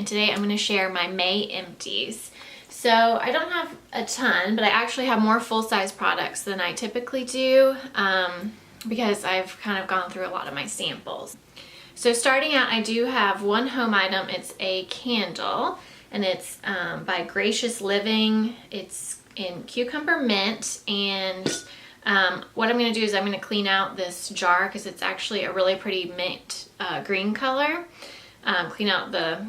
today I'm going to share my May empties. So I don't have a ton, but I actually have more full-size products than I typically do because I've kind of gone through a lot of my samples. So starting out, I do have one home item. It's a candle, and it's by Gracious Living. It's in cucumber mint, and what I'm going to do is I'm going to clean out this jar because it's actually a really pretty mint green color. Clean out the,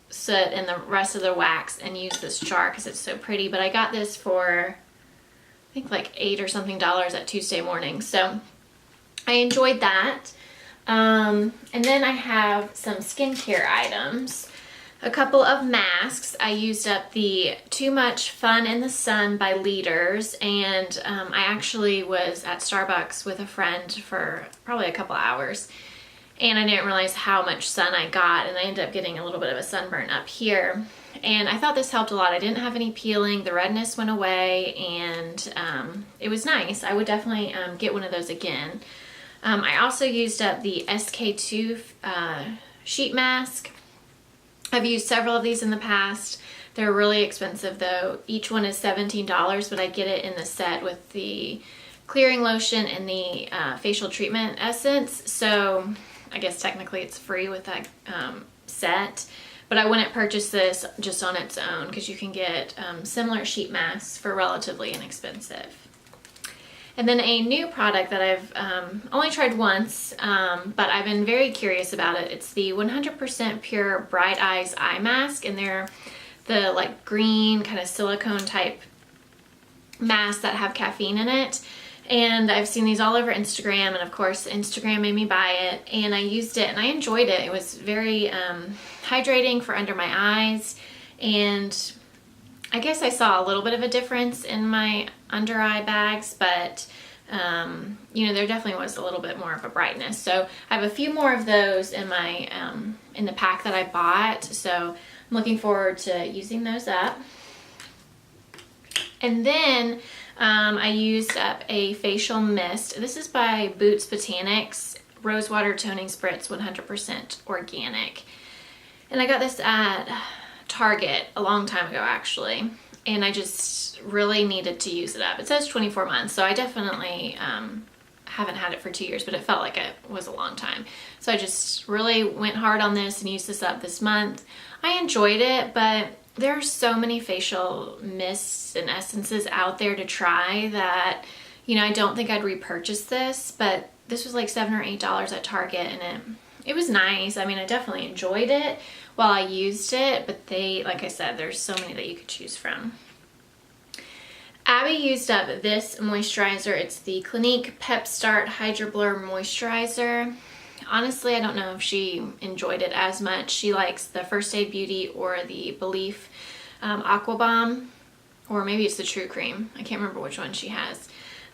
soot and the rest of the wax and use this jar because it's so pretty. But I got this for, I think like $8 or something at Tuesday Morning. So I enjoyed that. And then I have some skincare items. A couple of masks. I used up the Too Much Fun in the Sun by Leaders, and I actually was at Starbucks with a friend for probably a couple hours, and I didn't realize how much sun I got, and I ended up getting a little bit of a sunburn up here, and I thought this helped a lot. I didn't have any peeling, the redness went away, and it was nice. I would definitely get one of those again. I also used up the SK2 sheet mask. I've used several of these in the past. They're really expensive though. Each one is $17, but I get it in the set with the clearing lotion and the facial treatment essence. So I guess technically it's free with that set, but I wouldn't purchase this just on its own because you can get similar sheet masks for relatively inexpensive. And then a new product that I've only tried once, but I've been very curious about it. It's the 100% Pure Bright Eyes Eye Mask, and they're the like green kind of silicone type masks that have caffeine in it. And I've seen these all over Instagram, and of course Instagram made me buy it, and I used it and I enjoyed it. It was very hydrating for under my eyes, and I guess I saw a little bit of a difference in my under eye bags, but there definitely was a little bit more of a brightness. So I have a few more of those in my in the pack that I bought, so I'm looking forward to using those up. And then I used up a facial mist. This is by Boots Botanics, Rosewater Toning Spritz, 100% organic, and I got this at Target a long time ago actually, and I just really needed to use it up. It says 24 months, so I definitely haven't had it for 2 years, but it felt like it was a long time. So I just really went hard on this and used this up this month. I enjoyed it, but there are so many facial mists and essences out there to try that, I don't think I'd repurchase this, but this was like $7 or $8 at Target, and it was nice. I mean, I definitely enjoyed it while I used it, but like I said, there's so many that you could choose from. Abby used up this moisturizer. It's the Clinique Pep Start Hydro Blur Moisturizer. Honestly, I don't know if she enjoyed it as much. She likes the First Aid Beauty or the Belief Aqua Bomb, or maybe it's the True Cream. I can't remember which one she has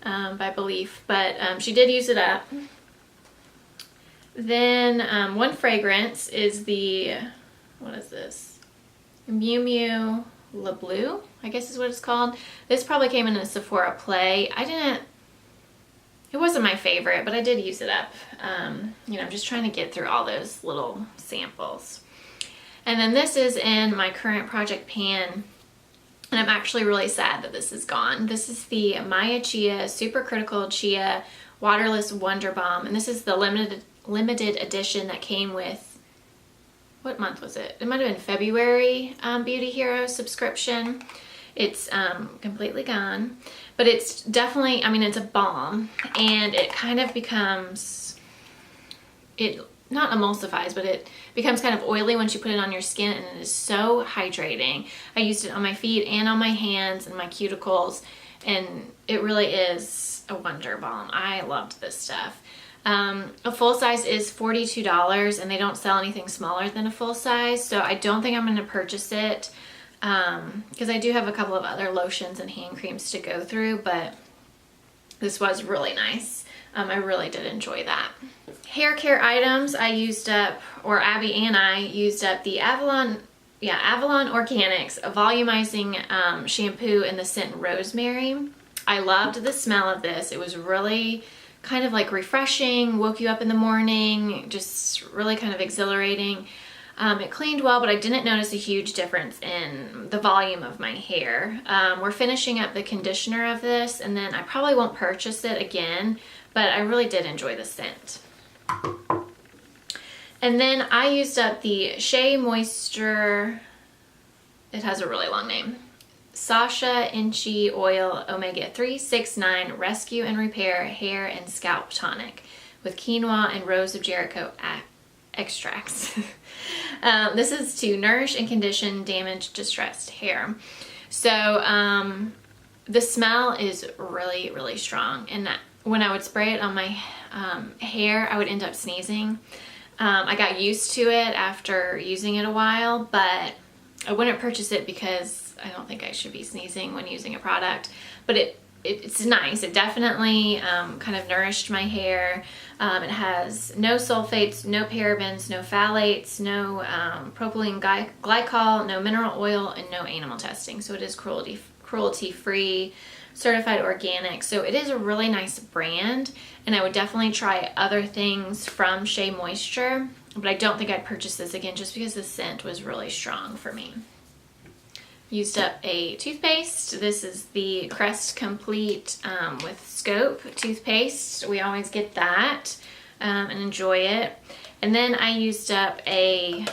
by Belief, but she did use it up. Then one fragrance is the, what is this? Miu Miu Le Bleu, I guess is what it's called. This probably came in a Sephora Play. It wasn't my favorite, but I did use it up. I'm just trying to get through all those little samples. And then this is in my current project pan, and I'm actually really sad that this is gone. This is the Maya Chia Supercritical Chia Waterless Wonder Balm, and this is the limited edition that came with, what month was it? It might have been February Beauty Hero subscription. It's completely gone, but it's definitely, it's a balm, and it kind of becomes, it not emulsifies, but it becomes kind of oily once you put it on your skin, and it is so hydrating. I used it on my feet and on my hands and my cuticles, and it really is a wonder balm. I loved this stuff. A full size is $42, and they don't sell anything smaller than a full size, so I don't think I'm going to purchase it because I do have a couple of other lotions and hand creams to go through, but this was really nice. I really did enjoy that. Hair care items, I used up, or Abby and I used up the Avalon Organics Volumizing Shampoo in the scent Rosemary. I loved the smell of this. It was really kind of like refreshing, woke you up in the morning, just really kind of exhilarating. It cleaned well, but I didn't notice a huge difference in the volume of my hair. We're finishing up the conditioner of this, and then I probably won't purchase it again, but I really did enjoy the scent. And then I used up the Shea Moisture, it has a really long name, Sasha Inchi Oil Omega 369 Rescue and Repair Hair and Scalp Tonic with quinoa and Rose of Jericho extracts. This is to nourish and condition damaged, distressed hair. So the smell is really, really strong, and when I would spray it on my hair, I would end up sneezing. I got used to it after using it a while, but I wouldn't purchase it because I don't think I should be sneezing when using a product. But it's nice. It definitely kind of nourished my hair. It has no sulfates, no parabens, no phthalates, no propylene glycol, no mineral oil, and no animal testing. So it is cruelty-free, certified organic. So it is a really nice brand, and I would definitely try other things from Shea Moisture, but I don't think I'd purchase this again just because the scent was really strong for me. Used up a toothpaste. This is the Crest Complete with Scope toothpaste. We always get that and enjoy it. And then I used up a,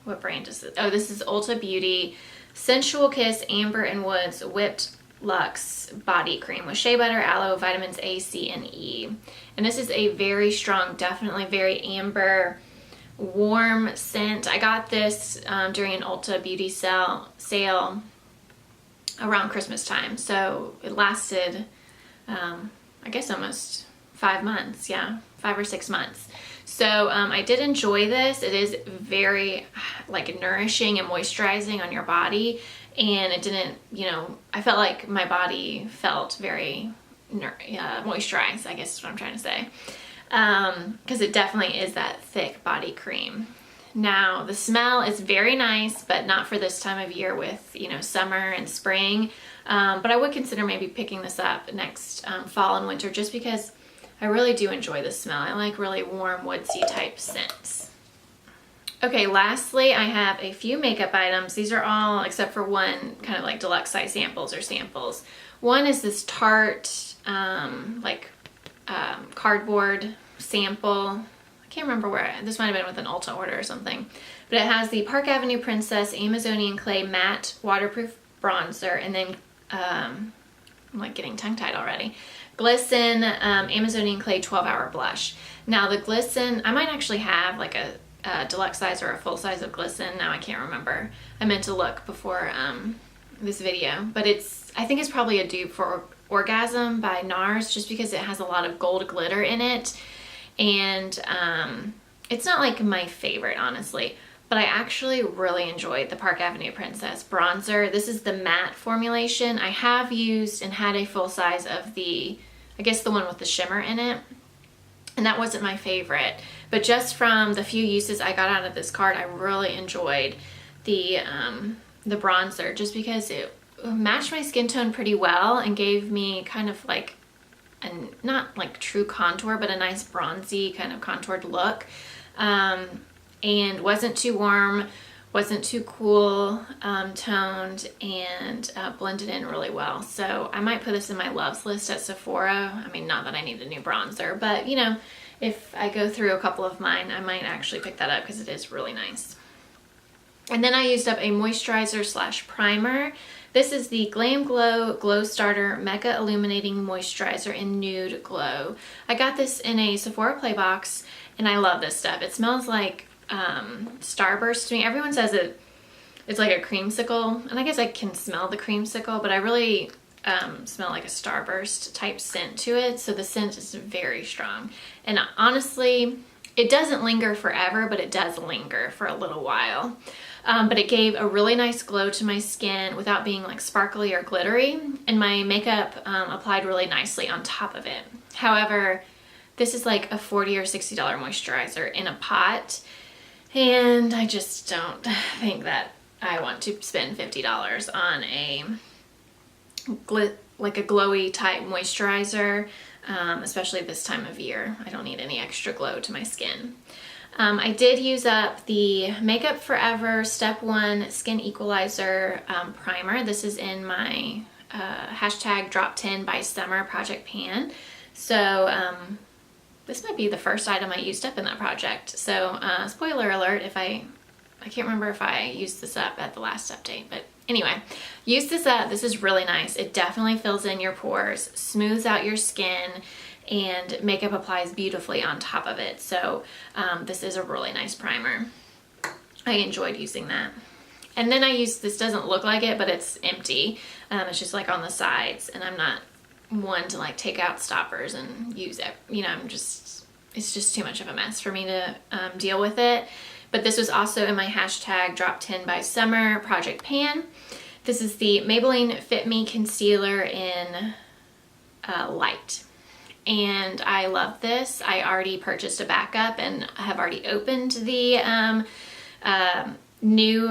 what brand is this? Oh, this is Ulta Beauty Sensual Kiss Amber and Woods Whipped Luxe Body Cream with shea butter, aloe, vitamins A, C, and E. And this is a very strong, definitely very amber, warm scent. I got this during an Ulta Beauty sale around Christmas time, so it lasted I guess almost 5 months. Yeah, 5 or 6 months. So I did enjoy this. It is very like nourishing and moisturizing on your body, and it didn't, you know, I felt like my body felt very moisturized, I guess is what I'm trying to say. Because it definitely is that thick body cream. Now the smell is very nice, but not for this time of year with, you know, summer and spring. But I would consider maybe picking this up next fall and winter just because I really do enjoy the smell. I like really warm, woodsy type scents. Okay, lastly, I have a few makeup items. These are all, except for one, kind of like deluxe size samples or samples. One is this Tarte cardboard sample. I can't remember where, this might have been with an Ulta order or something. But it has the Park Avenue Princess Amazonian Clay Matte Waterproof Bronzer, and then, I'm like getting tongue-tied already, Glisten Amazonian Clay 12-Hour Blush. Now the Glisten, I might actually have like a deluxe size or a full size of Glisten. Now I can't remember. I meant to look before this video, but I think it's probably a dupe for Orgasm by NARS just because it has a lot of gold glitter in it, and it's not like my favorite, honestly, but I actually really enjoyed the Park Avenue Princess bronzer. This is the matte formulation. I have used and had a full size of the, I guess the one with the shimmer in it, and that wasn't my favorite, but just from the few uses I got out of this card, I really enjoyed the bronzer just because it matched my skin tone pretty well and gave me kind of like not like true contour, but a nice bronzy kind of contoured look, and wasn't too warm, wasn't too cool toned, and blended in really well. So I might put this in my loves list at Sephora. I mean, not that I need a new bronzer, but you know, if I go through a couple of mine, I might actually pick that up because it is really nice. And then I used up a moisturizer slash primer. This is the Glam Glow Glow Starter Mega Illuminating Moisturizer in Nude Glow. I got this in a Sephora Play box, and I love this stuff. It smells like Starburst to me. Everyone says it's like a creamsicle, and I guess I can smell the creamsicle, but I really smell like a Starburst type scent to it. So the scent is very strong, and honestly, it doesn't linger forever, but it does linger for a little while. But it gave a really nice glow to my skin without being like sparkly or glittery, and my makeup applied really nicely on top of it. However, this is like a $40 or $60 moisturizer in a pot, and I just don't think that I want to spend $50 on a glowy type moisturizer, especially this time of year. I don't need any extra glow to my skin. I did use up the Makeup Forever Step 1 Skin Equalizer primer. This is in my hashtag Drop 10 by Summer project pan. So this might be the first item I used up in that project. So spoiler alert, if I can't remember if I used this up at the last update, but anyway, use this up. This is really nice. It definitely fills in your pores, smooths out your skin, and makeup applies beautifully on top of it. So this is a really nice primer. I enjoyed using that. And then I used, this doesn't look like it, but it's empty. It's just like on the sides, and I'm not one to like take out stoppers and use it. You know, it's just too much of a mess for me to deal with it. But this was also in my hashtag Drop 10 by Summer project pan. This is the Maybelline Fit Me Concealer in Light. And I love this. I already purchased a backup and I have already opened the new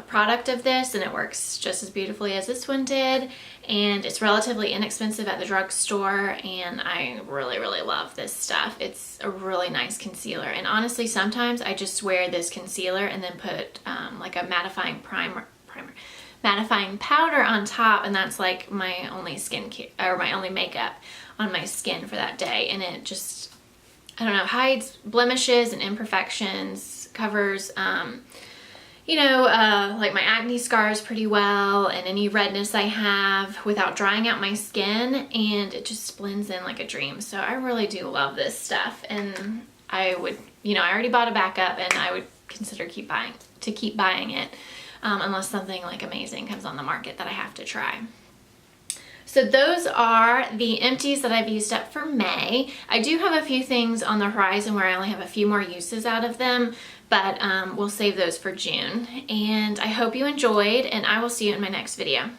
product of this, and it works just as beautifully as this one did. And it's relatively inexpensive at the drugstore, and I really, really love this stuff. It's a really nice concealer. And honestly, sometimes I just wear this concealer and then put like a mattifying mattifying powder on top, and that's like my only skincare or my only makeup on my skin for that day. And it just, I don't know, hides blemishes and imperfections, covers you know, like my acne scars pretty well, and any redness I have without drying out my skin, and it just blends in like a dream. So I really do love this stuff, and I would, you know, I already bought a backup, and I would consider keep buying it unless something like amazing comes on the market that I have to try. So those are the empties that I've used up for May. I do have a few things on the horizon where I only have a few more uses out of them, but we'll save those for June. And I hope you enjoyed, and I will see you in my next video.